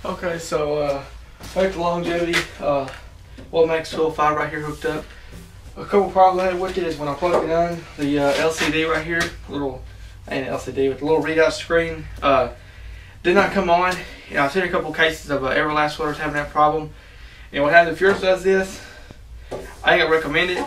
Okay, so back to longevity. weldmax 205 right here hooked up. A couple problems I had with it is when I plugged it in, the LCD right here, ain't an LCD, with the little readout screen, did not come on. I've seen a couple cases of Everlast welders having that problem. And what happens if yours does this, I ain't gonna recommend it,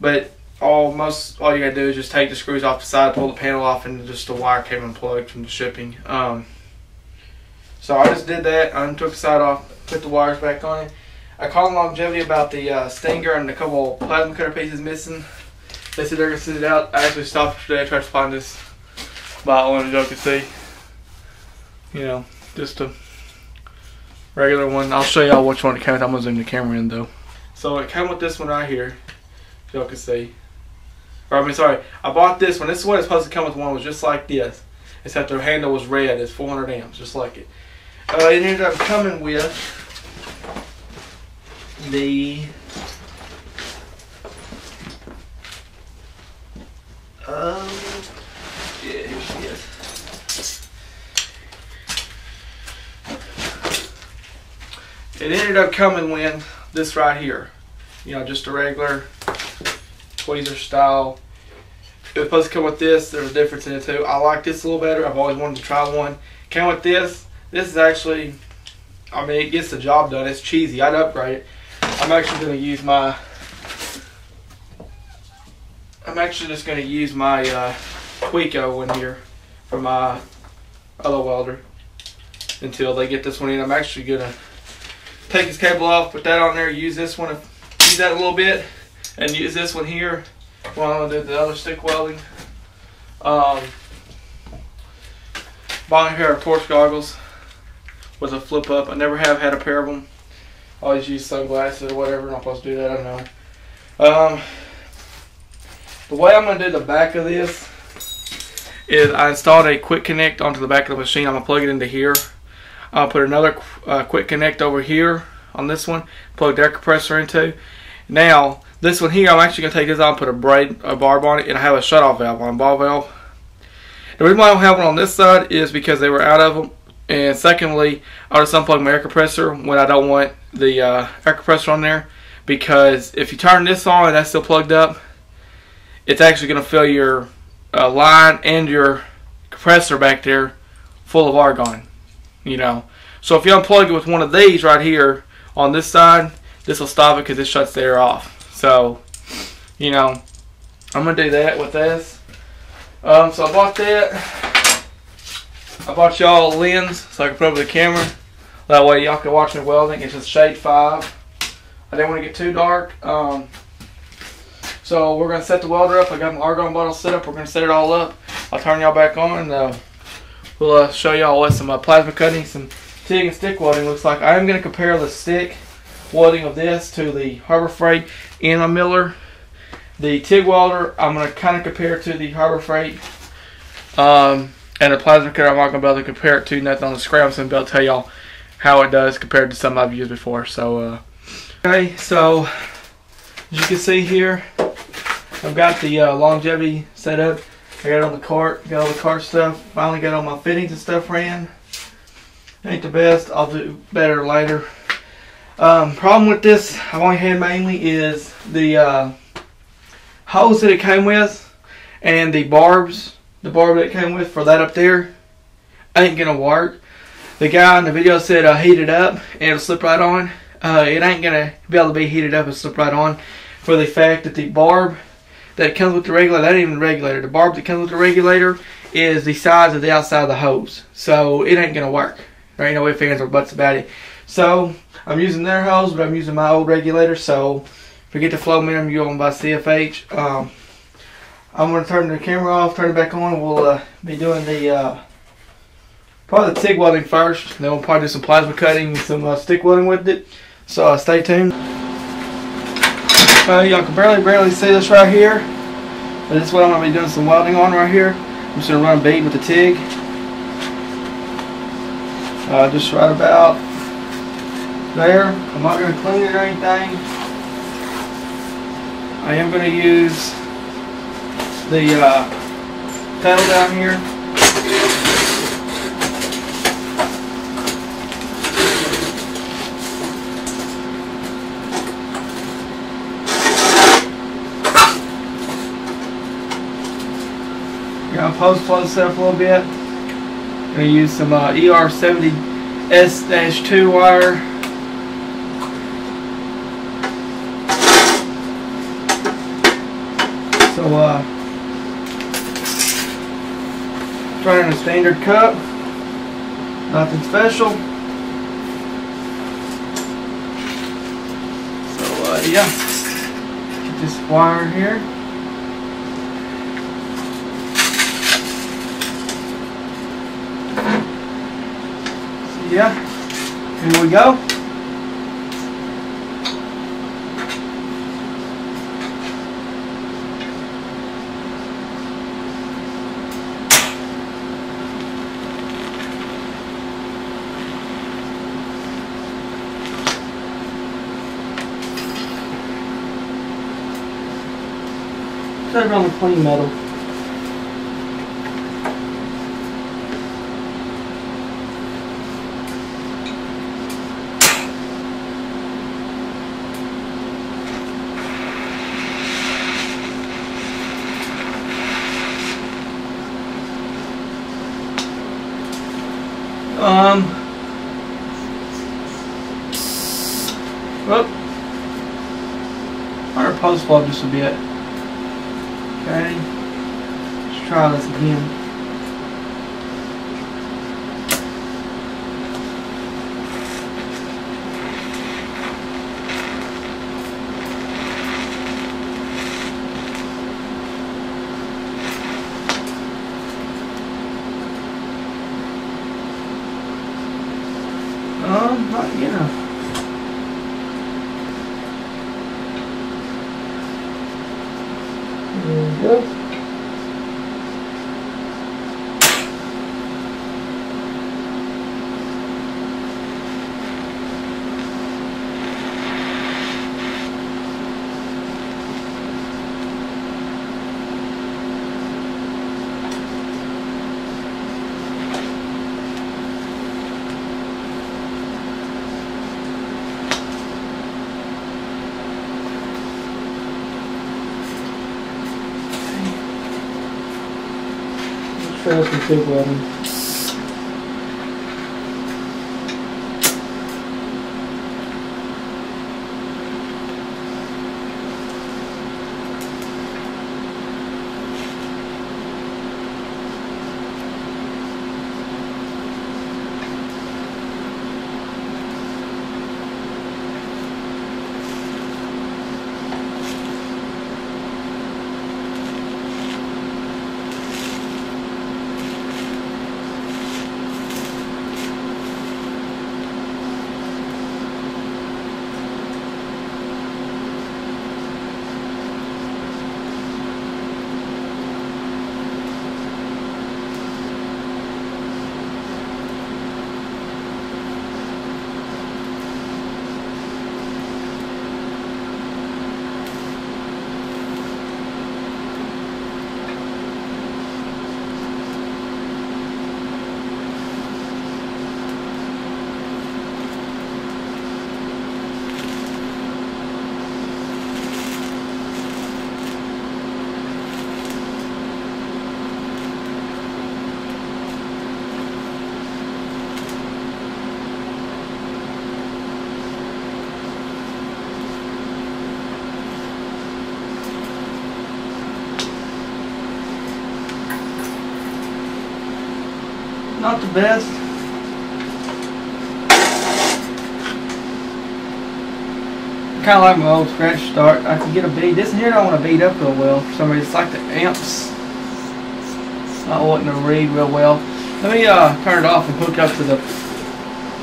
but all you gotta do is just take the screws off the side, pull the panel off, and just the wire came unplugged from the shipping. So I just did that, took the side off, put the wires back on it. I called longevity about the stinger and a couple plasma cutter pieces missing. They said they're gonna send it out. I actually stopped today, tried to find this bottle, and as y'all can see, you know, just a regular one. I'll show y'all which one it came with. I'm gonna zoom the camera in though. So it came with this one right here, y'all can see. Or I mean, sorry, I bought this one. This is what it's supposed to come with. One was just like this, except the handle was red. It's 400 amps, just like it. It ended up coming with the here she is. It ended up coming with this right here. You know, just a regular tweezer style. It was supposed to come with this. There's a difference in it too. I like this a little better. I've always wanted to try one. Came with this. This is actually, I mean, it gets the job done. It's cheesy. I'd upgrade it. I'm actually just going to use my Tweako in here for my other welder until they get this one in. I'm actually going to take this cable off, put that on there, use this one, use that a little bit, and use this one here while I'm going to do the other stick welding. Bought a pair of torch goggles with a flip up. I never have had a pair of them. I always use sunglasses or whatever. I'm not supposed to do that, I don't know. The way I'm going to do the back of this is I installed a quick connect onto the back of the machine. I'm going to plug it into here. I'll put another quick connect over here on this one, plug the air compressor into. Now, this one here, I'm actually going to take this out and put a barb on it, and I have a shutoff valve on, ball valve. The reason why I don't have one on this side is because they were out of them. And secondly, I'll just unplug my air compressor when I don't want the air compressor on there. Because if you turn this on and that's still plugged up, it's actually going to fill your line and your compressor back there full of argon. You know, so if you unplug it with one of these right here on this side, this will stop it because it shuts the air off. So, you know, I'm going to do that with this. So I bought that. I bought y'all a lens so I can put over the camera. That way y'all can watch me welding. It's just shade 5. I didn't want to get too dark. So we're going to set the welder up. I got my argon bottle set up. We're going to set it all up. I'll turn y'all back on and we'll show y'all what some plasma cutting, some TIG and stick welding looks like. I am going to compare the stick welding of this to the Harbor Freight and a Miller. The TIG welder I'm going to kind of compare to the Harbor Freight. And the plasma cutter, I'm not going to be able to compare it to nothing on the screen. I'm just going to be able to tell y'all how it does compared to some I've used before. So, okay, so as you can see here, I've got the longevity set up. I got it on the cart, got all the cart stuff. Finally got all my fittings and stuff ran. Ain't the best. I'll do better later. Problem with this I've only had mainly is the hose that it came with and the barbs. The barb that it came with for that up there ain't gonna work. The guy in the video said heat it up and it'll slip right on. It ain't gonna be able to be heated up and slip right on for the fact that the barb that comes with the regulator, that ain't even the regulator. The barb that comes with the regulator is the size of the outside of the hose. So it ain't gonna work. There ain't no ifs, ands, or buts about it. So I'm using their hose, but I'm using my old regulator. So forget the flow minimum, you on by CFH. I'm going to turn the camera off, turn it back on. We'll be doing the probably the TIG welding first. Then we'll probably do some plasma cutting and some stick welding with it. So stay tuned. Y'all can barely see this right here. But this is what I'm going to be doing some welding on right here. I'm just going to run a bead with the TIG. Just right about there. I'm not going to clean it or anything. I am going to use the pedal down here. post flow set up a little bit. I'm going to use some ER70S-2 wire. So running a standard cup, nothing special. So yeah, get this wire here. So yeah, here we go. Set it on the clean metal. Whoop. Our post flow just a bit. Okay, let's try this again. Not enough. There we go. Try some TIG welding. Not the best. Kind of like my old scratch start. I can get a bead. This in here don't want to bead up real well for some reason. It's like the amps not wanting to read real well. Let me turn it off and hook up to the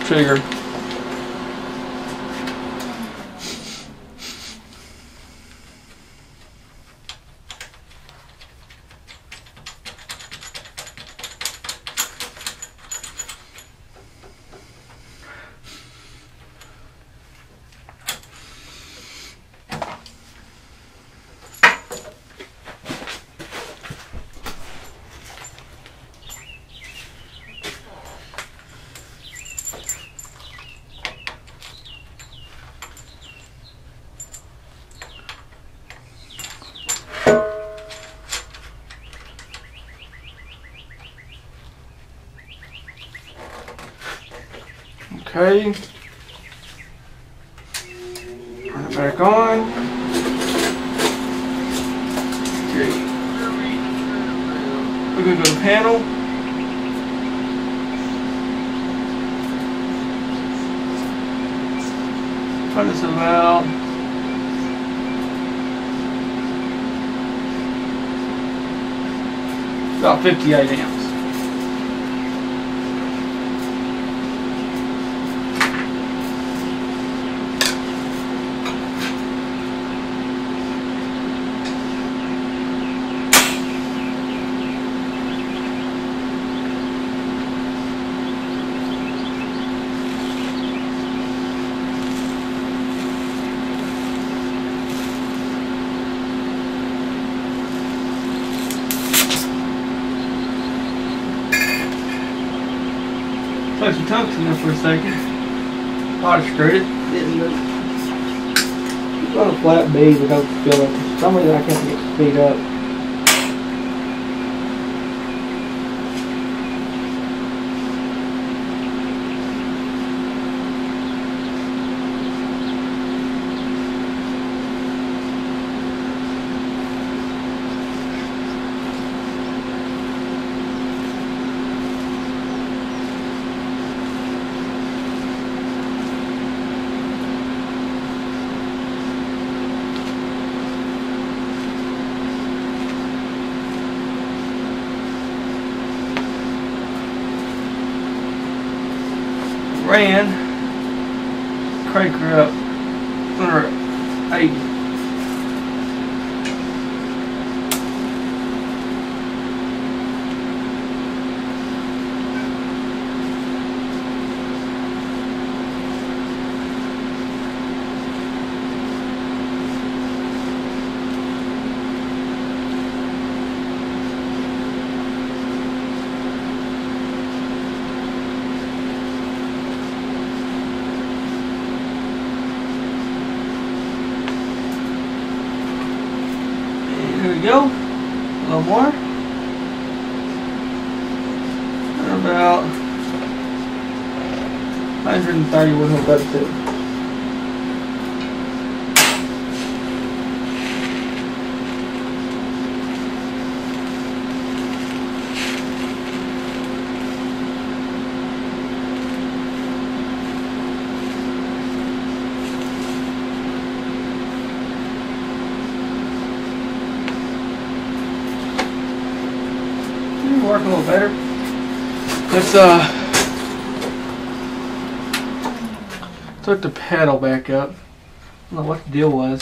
trigger. Okay. Turn it back on. Okay. We're going to go to the panel. Turn this about 58 amps. Plug some tungsten in for a second. Thought I screwed it. Didn't do it. It's on a flat bead that don't fill up. For some reason I can't get the speed up. Ran crank her up under 80. There we go. A little more. And about 130 will hook up to. Working a little better. Let's took the pedal back up. I don't know what the deal was.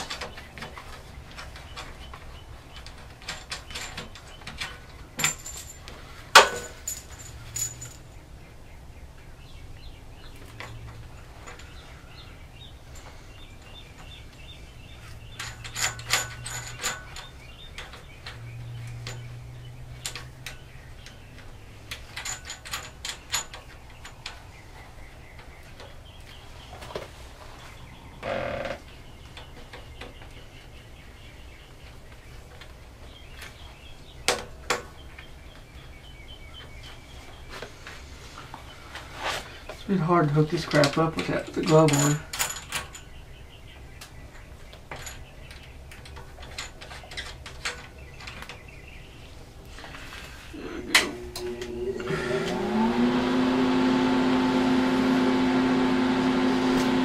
It's been hard to hook this crap up with the glove on.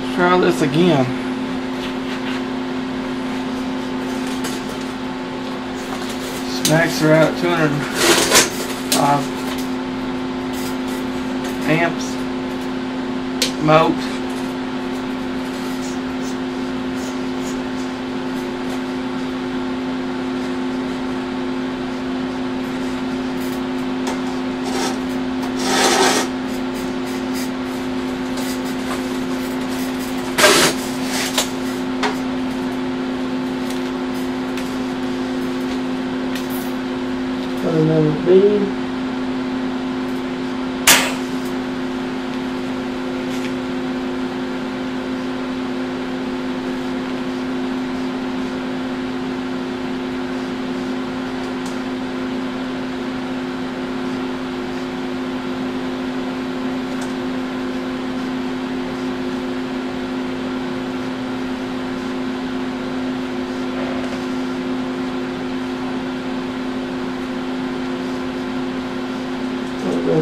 Let's try this again. Max are out 205 amps. Smoked. Put another bead.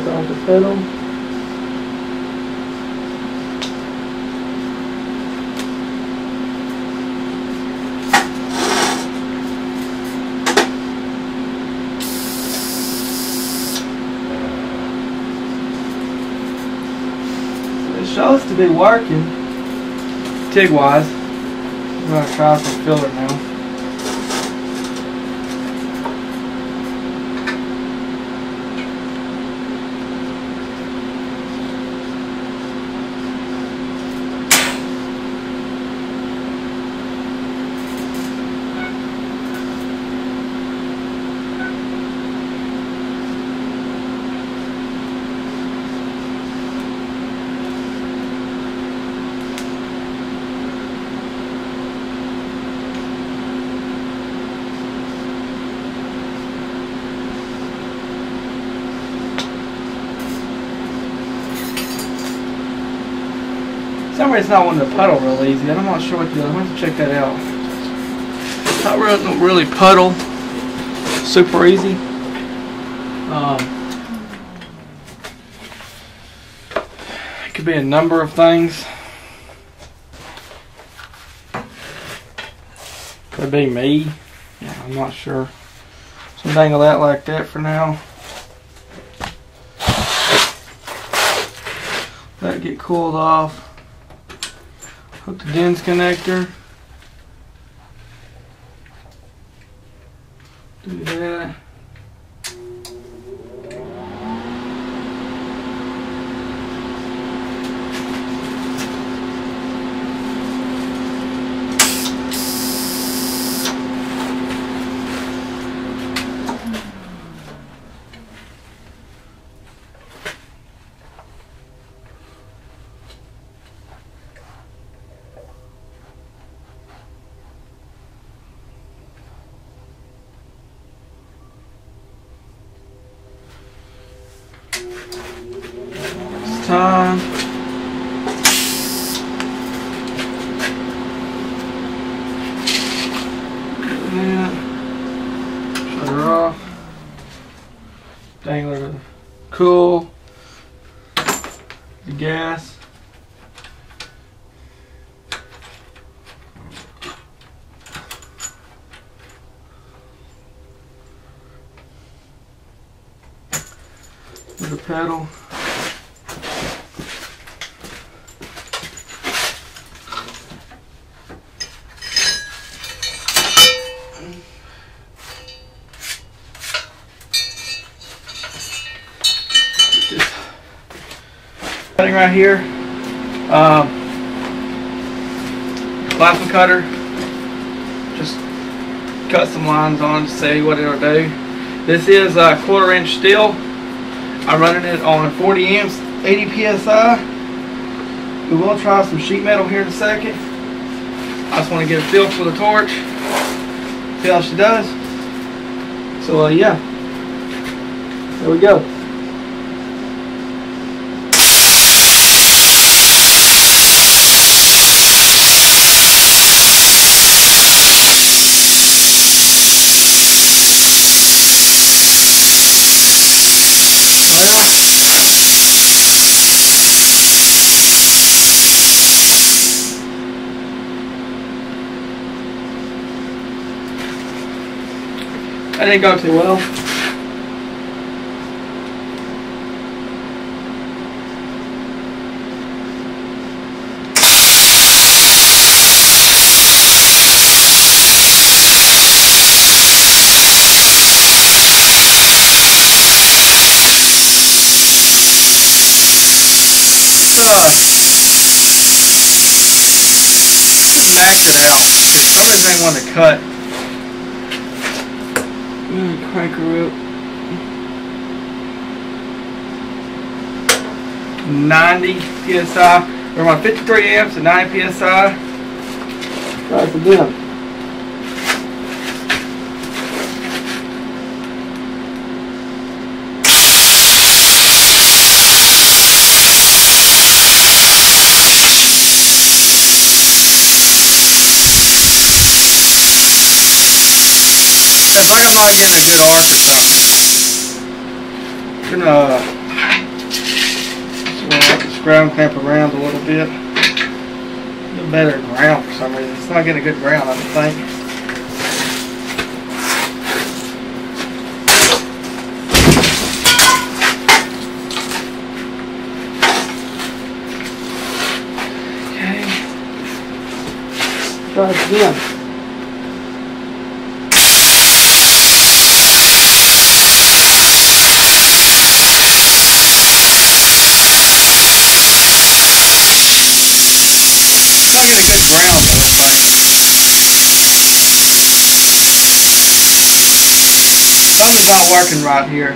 Take off the pedal. It shows to be working, TIG wise. I'm going to try some filler now. For some reason I wanted to puddle real easy. I'm not sure what to do. I'm going to have to check that out. Not really puddle super easy. It could be a number of things. Could be me. Yeah, I'm not sure. So dangle that like that for now. Let it get cooled off. Hook the DINS connector. Do that. Time. Shut her off. Dangler to cool. The gas. The pedal. Cutting right here, plasma cutter, just cut some lines on to see what it'll do. This is a 1/4 inch steel. I'm running it on 40 amps, 80 psi. We will try some sheet metal here in a second. I just want to get a feel for the torch, see how she does. So yeah, there we go. That didn't go too well. Max it out. For some reason I want to cut. Crank her up. 90 psi. We're on 53 amps and 90 psi. Try it again. It's like I'm not getting a good arc or something. I'm gonna ground clamp around a little bit. Get better ground for some reason. It's not getting a good ground, I don't think. Try it again. Not getting a good ground on this thing. Something's not working right here.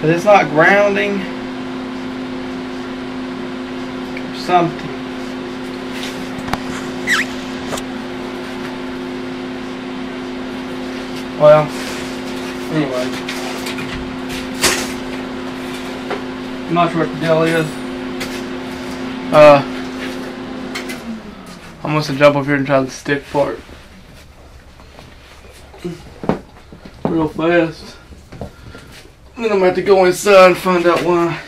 But it's not grounding. Or something. Well, anyway, I'm not sure what the deal is. I'm going to jump up here and try the stick part real fast. Then I'm going to have to go inside and find out why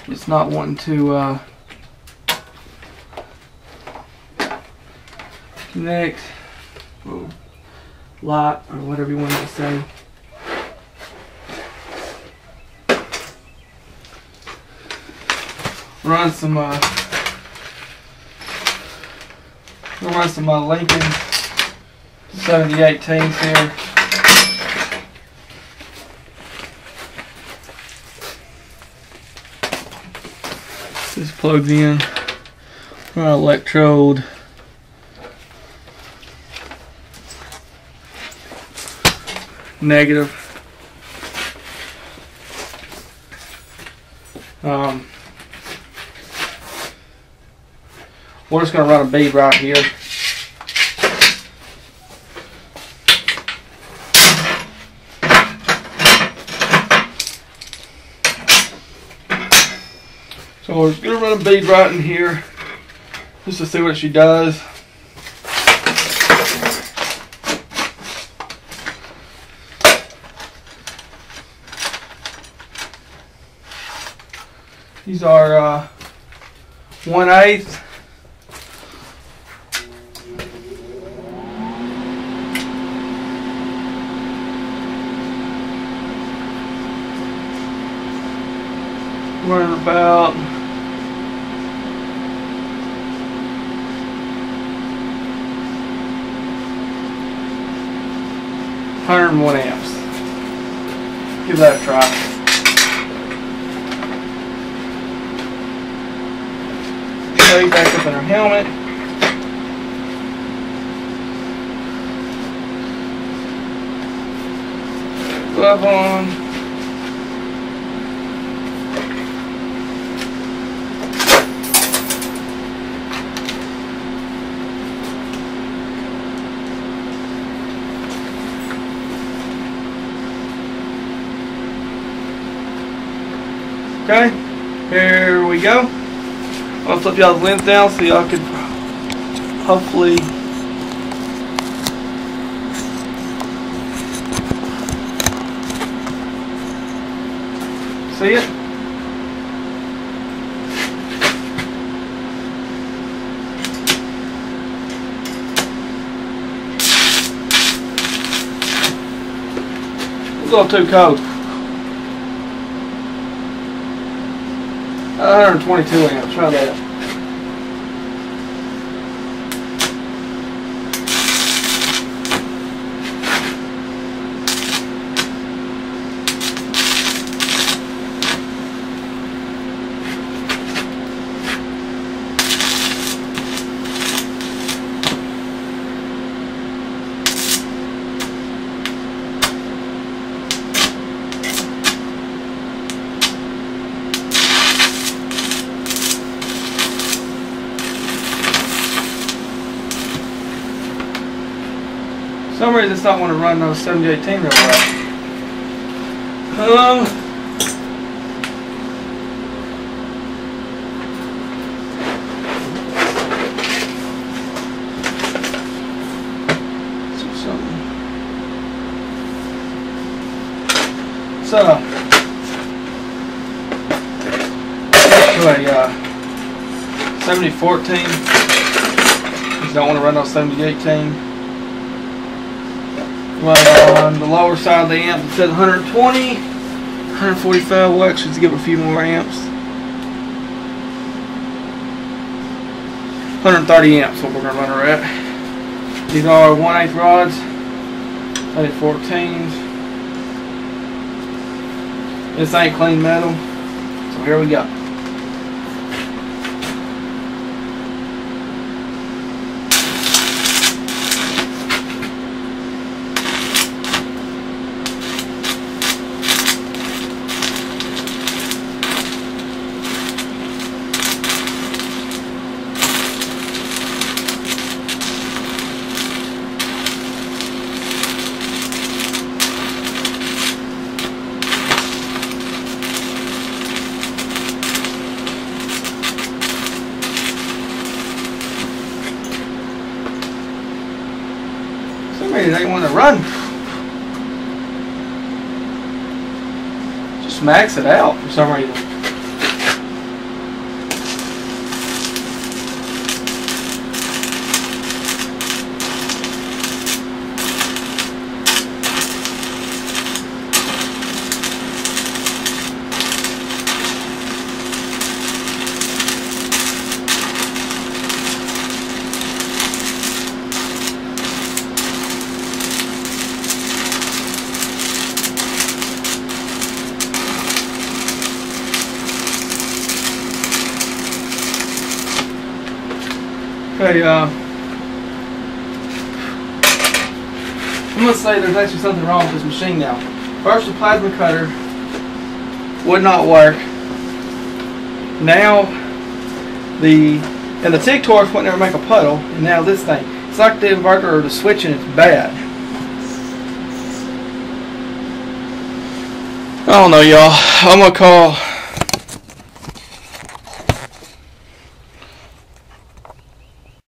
it's not wanting to connect. Light or whatever you want to say. Run some Lincoln 7018s here. This plugs in. Electrode. Negative. We're just going to run a bead right here. So we're just going to run a bead right in here just to see what she does. These are 1/8. Running about 101 amps. Give that a try. Back up in her helmet. Glove on. Okay, here we go. I'll flip y'all's lens down so y'all can hopefully see it. It's a little too cold. 122 amps, try that. For some reason it's not want to run those 7018 real well. So a 7014. You don't want to run those 7018. But on the lower side of the amp, it says 120, 145. We'll actually give it a few more amps. 130 amps, what we're going to run her at. These are 1/8 rods, 7014s. This ain't clean metal, so here we go. Somebody they want to run. Just max it out for some reason. Okay, I'm going to say there's actually something wrong with this machine now. First, the plasma cutter would not work. Now, the TIG torch wouldn't ever make a puddle, and now this thing. It's like the inverter or the switching, it's bad. I don't know, y'all. I'm going to call